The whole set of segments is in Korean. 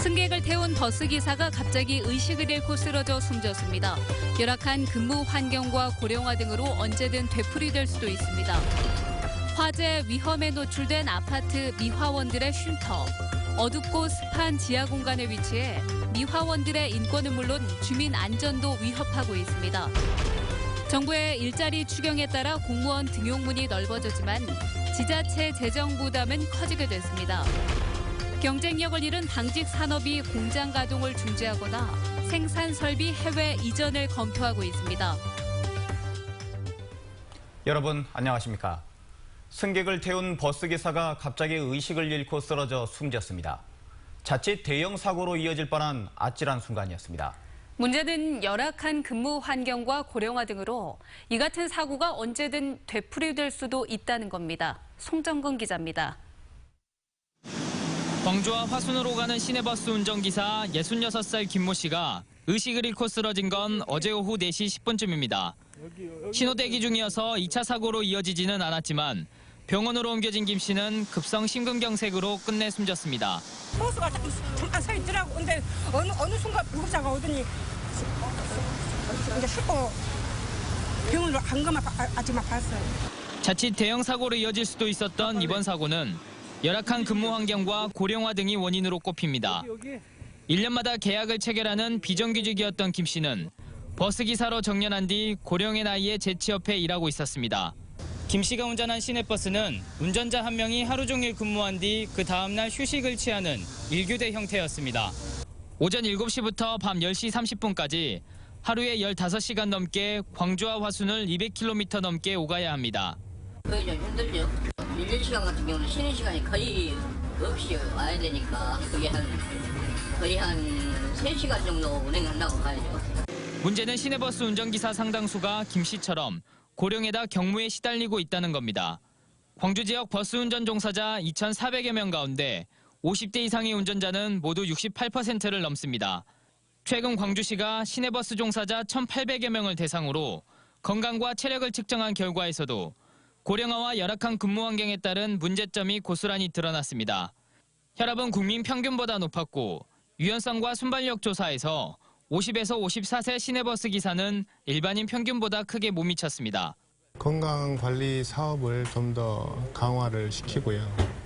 승객을 태운 버스 기사가 갑자기 의식을 잃고 쓰러져 숨졌습니다. 열악한 근무 환경과 고령화 등으로 언제든 되풀이될 수도 있습니다. 화재 위험에 노출된 아파트 미화원들의 쉼터. 어둡고 습한 지하 공간에 위치해 미화원들의 인권은 물론 주민 안전도 위협하고 있습니다. 정부의 일자리 추경에 따라 공무원 등용문이 넓어졌지만 지자체 재정 부담은 커지게 됐습니다. 경쟁력을 잃은 당직 산업이 공장 가동을 중지하거나 생산 설비 해외 이전을 검토하고 있습니다. 여러분 안녕하십니까? 승객을 태운 버스 기사가 갑자기 의식을 잃고 쓰러져 숨졌습니다. 자칫 대형 사고로 이어질 뻔한 아찔한 순간이었습니다. 문제는 열악한 근무 환경과 고령화 등으로 이 같은 사고가 언제든 되풀이될 수도 있다는 겁니다. 송정근 기자입니다. 광주와 화순으로 가는 시내버스 운전기사 66살 김모 씨가 의식을 잃고 쓰러진 건 어제 오후 4시 10분쯤입니다. 신호대기 중이어서 2차 사고로 이어지지는 않았지만 병원으로 옮겨진 김 씨는 급성 심근경색으로 끝내 숨졌습니다. 버스가 잠깐 서 있더라고. 근데 어느 순간 구급차가 오더니 이제 싣고 병원으로 간 것만 아직만 봤어요. 자칫 대형 사고로 이어질 수도 있었던 이번 사고는 열악한 근무 환경과 고령화 등이 원인으로 꼽힙니다. 1년마다 계약을 체결하는 비정규직이었던 김 씨는 버스 기사로 정년한 뒤 고령의 나이에 재취업해 일하고 있었습니다. 김 씨가 운전한 시내버스는 운전자 한 명이 하루 종일 근무한 뒤 그 다음 날 휴식을 취하는 일교대 형태였습니다. 오전 7시부터 밤 10시 30분까지 하루에 15시간 넘게 광주와 화순을 200km 넘게 오가야 합니다. 그게 좀 힘들죠. 1시간 같은 경우는 쉬는 시간이 거의 없이 와야 되니까 그게 거의 한 3시간 정도 운행한다고 봐야죠. 문제는 시내버스 운전기사 상당수가 김 씨처럼 고령에다 경무에 시달리고 있다는 겁니다. 광주 지역 버스 운전 종사자 2,400여 명 가운데 50대 이상의 운전자는 모두 68%를 넘습니다. 최근 광주시가 시내버스 종사자 1,800여 명을 대상으로 건강과 체력을 측정한 결과에서도 고령화와 열악한 근무 환경에 따른 문제점이 고스란히 드러났습니다. 혈압은 국민 평균보다 높았고 유연성과 순발력 조사에서 50에서 54세 시내버스 기사는 일반인 평균보다 크게 못 미쳤습니다. 건강관리 사업을 좀 더 강화를 시키고요.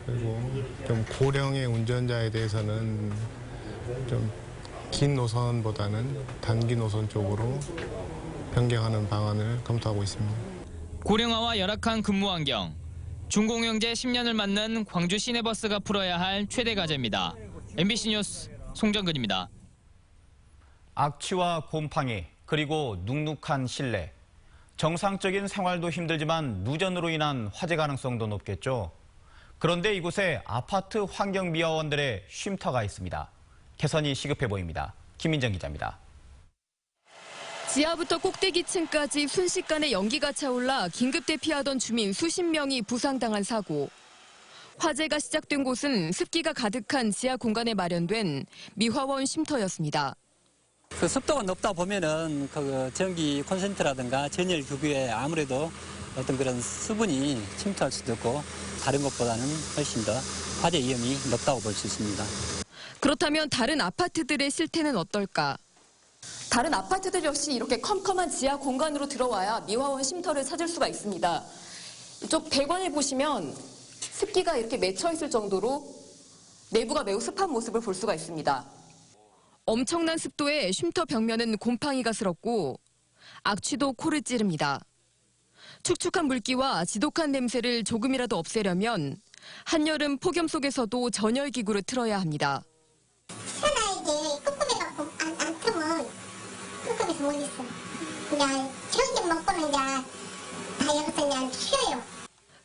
그리고 좀 고령의 운전자에 대해서는 좀 긴 노선보다는 단기 노선 쪽으로 변경하는 방안을 검토하고 있습니다. 고령화와 열악한 근무 환경, 준공영제 10년을 맞는 광주 시내버스가 풀어야 할 최대 과제입니다. MBC 뉴스 송정근입니다. 악취와 곰팡이, 그리고 눅눅한 실내. 정상적인 생활도 힘들지만 누전으로 인한 화재 가능성도 높겠죠. 그런데 이곳에 아파트 환경미화원들의 쉼터가 있습니다. 개선이 시급해 보입니다. 김민정 기자입니다. 지하부터 꼭대기층까지 순식간에 연기가 차올라 긴급 대피하던 주민 수십 명이 부상당한 사고. 화재가 시작된 곳은 습기가 가득한 지하 공간에 마련된 미화원 쉼터였습니다. 그 습도가 높다 보면은 그 전기 콘센트라든가 전열 기구에 아무래도 어떤 그런 수분이 침투할 수도 있고 다른 것보다는 훨씬 더 화재 위험이 높다고 볼 수 있습니다. 그렇다면 다른 아파트들의 실태는 어떨까? 다른 아파트들 역시 이렇게 컴컴한 지하 공간으로 들어와야 미화원 쉼터를 찾을 수가 있습니다. 이쪽 배관을 보시면 습기가 이렇게 맺혀 있을 정도로 내부가 매우 습한 모습을 볼 수가 있습니다. 엄청난 습도에 쉼터 벽면은 곰팡이가 슬었고 악취도 코를 찌릅니다. 축축한 물기와 지독한 냄새를 조금이라도 없애려면 한여름 폭염 속에서도 전열기구를 틀어야 합니다. 시원하게 꿉꿉해갖고 안 틀면 꿉꿉해서 못 있어. 그냥 현금 먹고는 그냥 다 여기서 그냥 쉬어요.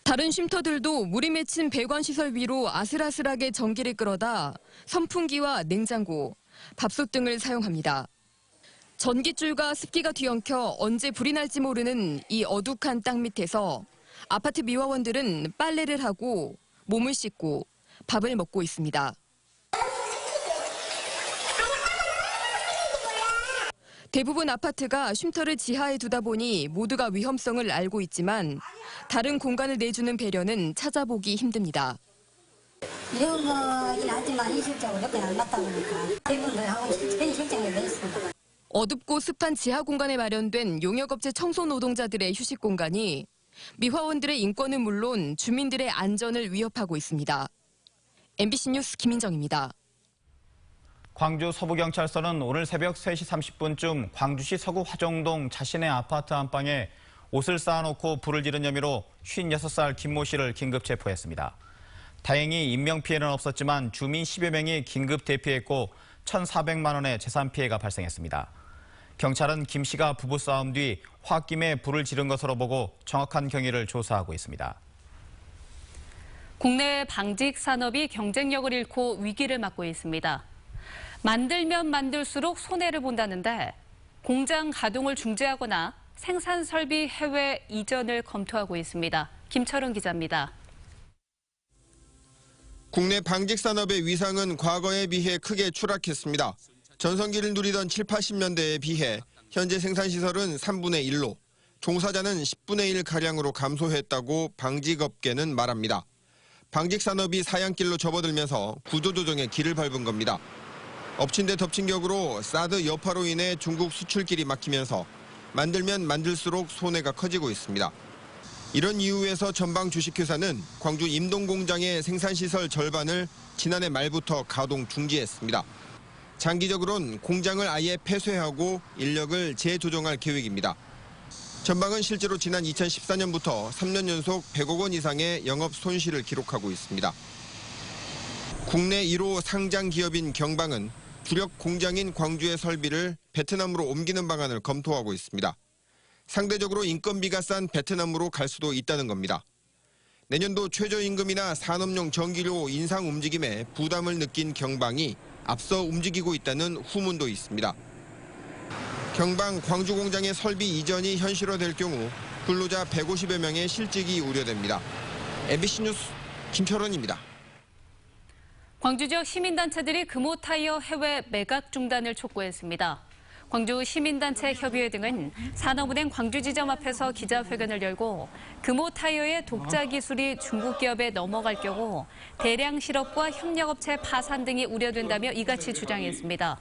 다른 쉼터들도 물이 맺힌 배관시설 위로 아슬아슬하게 전기를 끌어다 선풍기와 냉장고, 밥솥 등을 사용합니다. 전깃줄과 습기가 뒤엉켜 언제 불이 날지 모르는 이 어둑한 땅 밑에서 아파트 미화원들은 빨래를 하고 몸을 씻고 밥을 먹고 있습니다. 대부분 아파트가 쉼터를 지하에 두다 보니 모두가 위험성을 알고 있지만 다른 공간을 내주는 배려는 찾아보기 힘듭니다. 이런 거긴 하지만 현실적으로 몇 개 안 맞다 보니까 대부분들하고 현실적인 게 있습니다. 어둡고 습한 지하 공간에 마련된 용역업체 청소 노동자들의 휴식 공간이 미화원들의 인권은 물론 주민들의 안전을 위협하고 있습니다. MBC 뉴스 김민정입니다. 광주 서부경찰서는 오늘 새벽 3시 30분쯤 광주시 서구 화정동 자신의 아파트 안방에 옷을 쌓아놓고 불을 지른 혐의로 56살 김모 씨를 긴급 체포했습니다. 다행히 인명피해는 없었지만 주민 10여 명이 긴급 대피했고 1,400만 원의 재산 피해가 발생했습니다. 경찰은 김 씨가 부부싸움 뒤 홧김에 불을 지른 것으로 보고 정확한 경위를 조사하고 있습니다. 국내 방직 산업이 경쟁력을 잃고 위기를 맞고 있습니다. 만들면 만들수록 손해를 본다는데 공장 가동을 중지하거나 생산 설비 해외 이전을 검토하고 있습니다. 김철은 기자입니다. 국내 방직 산업의 위상은 과거에 비해 크게 추락했습니다. 전성기를 누리던 7, 80년대에 비해 현재 생산시설은 3분의 1로, 종사자는 10분의 1가량으로 감소했다고 방직업계는 말합니다. 방직 산업이 사양길로 접어들면서 구조조정에 길을 밟은 겁니다. 엎친 데 덮친 격으로 사드 여파로 인해 중국 수출길이 막히면서 만들면 만들수록 손해가 커지고 있습니다. 이런 이유에서 전방 주식회사는 광주 임동 공장의 생산시설 절반을 지난해 말부터 가동 중지했습니다. 장기적으로는 공장을 아예 폐쇄하고 인력을 재조정할 계획입니다. 전방은 실제로 지난 2014년부터 3년 연속 100억 원 이상의 영업 손실을 기록하고 있습니다. 국내 1호 상장 기업인 경방은 주력 공장인 광주의 설비를 베트남으로 옮기는 방안을 검토하고 있습니다. 상대적으로 인건비가 싼 베트남으로 갈 수도 있다는 겁니다. 내년도 최저임금이나 산업용 전기료 인상 움직임에 부담을 느낀 경방이 앞서 움직이고 있다는 후문도 있습니다. 경방 광주 공장의 설비 이전이 현실화될 경우 근로자 150여 명의 실직이 우려됩니다. MBC 뉴스 김철원입니다. 광주 지역 시민단체들이 금호타이어 해외 매각 중단을 촉구했습니다. 광주 시민단체 협의회 등은 산업은행 광주지점 앞에서 기자회견을 열고 금호타이어의 독자 기술이 중국 기업에 넘어갈 경우 대량 실업과 협력업체 파산 등이 우려된다며 이같이 주장했습니다.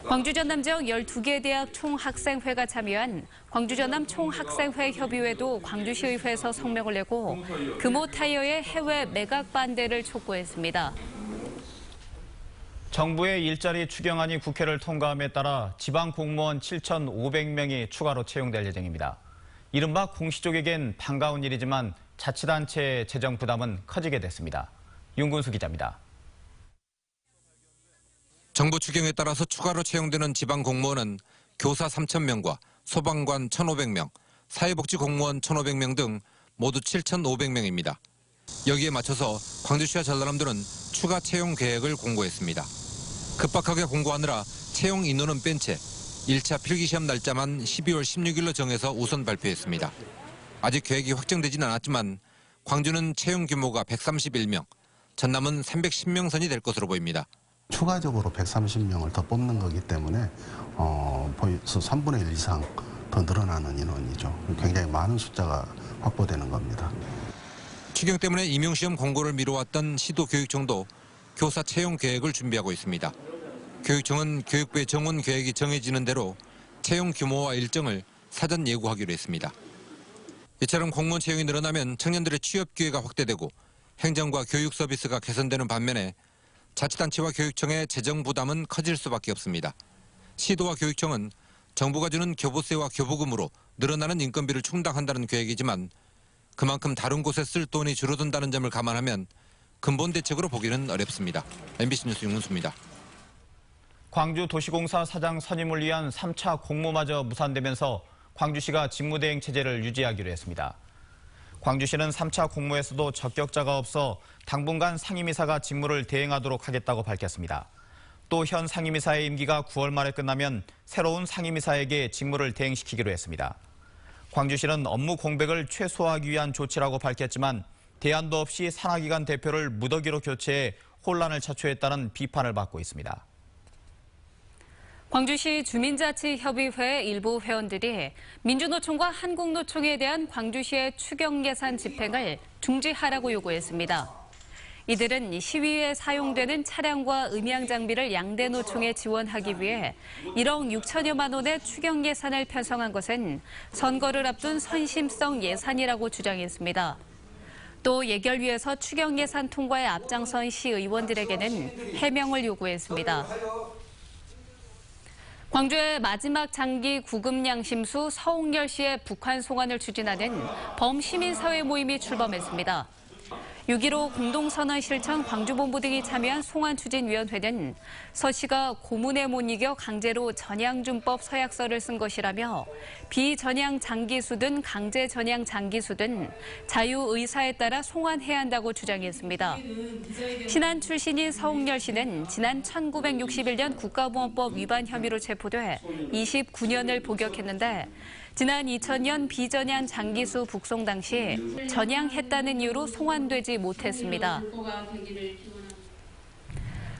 광주 전남 지역 12개 대학 총학생회가 참여한 광주 전남 총학생회 협의회도 광주시의회에서 성명을 내고 금호타이어의 해외 매각 반대를 촉구했습니다. 정부의 일자리 추경안이 국회를 통과함에 따라 지방 공무원 7,500명이 추가로 채용될 예정입니다. 이른바 공시족에겐 반가운 일이지만 자치단체의 재정 부담은 커지게 됐습니다. 윤근수 기자입니다. 정부 추경에 따라서 추가로 채용되는 지방 공무원은 교사 3,000명과 소방관 1,500명, 사회복지 공무원 1,500명 등 모두 7,500명입니다. 여기에 맞춰서 광주시와 전라남도는 추가 채용 계획을 공고했습니다. 급박하게 공고하느라 채용 인원은 뺀 채 1차 필기시험 날짜만 12월 16일로 정해서 우선 발표했습니다. 아직 계획이 확정되지는 않았지만 광주는 채용 규모가 131명, 전남은 310명 선이 될 것으로 보입니다. 추가적으로 130명을 더 뽑는 거기 때문에 벌써 3분의 1 이상 더 늘어나는 인원이죠. 굉장히 많은 숫자가 확보되는 겁니다. 추경 때문에 임용시험 공고를 미뤄왔던 시도교육청도 교사 채용 계획을 준비하고 있습니다. 교육청은 교육부의 정원 계획이 정해지는 대로 채용 규모와 일정을 사전 예고하기로 했습니다. 이처럼 공무원 채용이 늘어나면 청년들의 취업 기회가 확대되고 행정과 교육 서비스가 개선되는 반면에 자치단체와 교육청의 재정 부담은 커질 수밖에 없습니다. 시도와 교육청은 정부가 주는 교부세와 교부금으로 늘어나는 인건비를 충당한다는 계획이지만 그만큼 다른 곳에 쓸 돈이 줄어든다는 점을 감안하면 근본 대책으로 보기는 어렵습니다. MBC 뉴스 윤문수입니다. 광주도시공사 사장 선임을 위한 3차 공모마저 무산되면서 광주시가 직무대행 체제를 유지하기로 했습니다. 광주시는 3차 공모에서도 적격자가 없어 당분간 상임이사가 직무를 대행하도록 하겠다고 밝혔습니다. 또 현 상임이사의 임기가 9월 말에 끝나면 새로운 상임이사에게 직무를 대행시키기로 했습니다. 광주시는 업무 공백을 최소화하기 위한 조치라고 밝혔지만 대안도 없이 산하기관 대표를 무더기로 교체해 혼란을 자초했다는 비판을 받고 있습니다. 광주시 주민자치협의회 일부 회원들이 민주노총과 한국노총에 대한 광주시의 추경 예산 집행을 중지하라고 요구했습니다. 이들은 시위에 사용되는 차량과 음향 장비를 양대 노총에 지원하기 위해 1억 6천여만 원의 추경 예산을 편성한 것은 선거를 앞둔 선심성 예산이라고 주장했습니다. 또 예결위에서 추경 예산 통과에 앞장선 시의원들에게는 해명을 요구했습니다. 광주의 마지막 장기 구금 양심수 서홍열 씨의 북한 송환을 추진하는 범시민사회 모임이 출범했습니다. 6.15 공동선언 실천 광주본부 등이 참여한 송환추진위원회는 서 씨가 고문에 못 이겨 강제로 전향준법 서약서를 쓴 것이라며 비전향 장기수든 강제 전향 장기수든 자유의사에 따라 송환해야 한다고 주장했습니다. 신안 출신인 서홍열 씨는 지난 1961년 국가보안법 위반 혐의로 체포돼 29년을 복역했는데 지난 2000년 비전향 장기수 북송 당시 전향했다는 이유로 송환되지 못했습니다.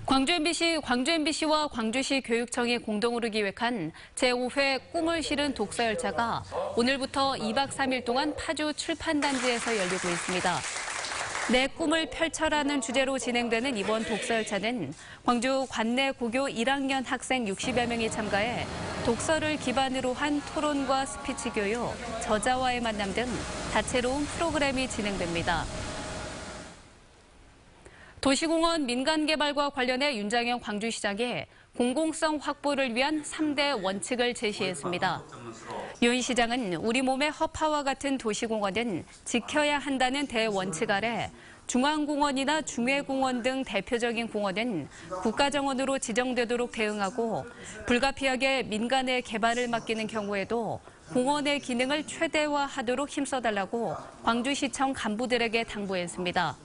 광주 MBC와 광주시 교육청이 공동으로 기획한 제5회 꿈을 실은 독서열차가 오늘부터 2박 3일 동안 파주 출판단지에서 열리고 있습니다. 내 꿈을 펼쳐라는 주제로 진행되는 이번 독서열차는 광주 관내 고교 1학년 학생 60여 명이 참가해 독서를 기반으로 한 토론과 스피치 교육, 저자와의 만남 등 다채로운 프로그램이 진행됩니다. 도시공원 민간개발과 관련해 윤장현 광주시장이 공공성 확보를 위한 3대 원칙을 제시했습니다. 윤 시장은 우리 몸의 허파와 같은 도시공원은 지켜야 한다는 대원칙 아래 중앙공원이나 중회공원 등 대표적인 공원은 국가정원으로 지정되도록 대응하고 불가피하게 민간의 개발을 맡기는 경우에도 공원의 기능을 최대화하도록 힘써달라고 광주시청 간부들에게 당부했습니다.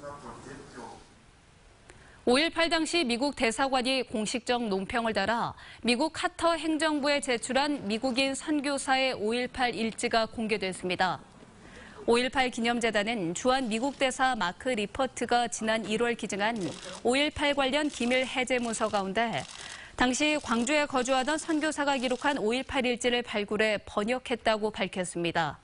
5.18 당시 미국 대사관이 공식적 논평을 달아 미국 카터 행정부에 제출한 미국인 선교사의 5.18 일지가 공개됐습니다. 5.18 기념재단은 주한 미국 대사 마크 리퍼트가 지난 1월 기증한 5.18 관련 기밀 해제 문서 가운데 당시 광주에 거주하던 선교사가 기록한 5.18 일지를 발굴해 번역했다고 밝혔습니다.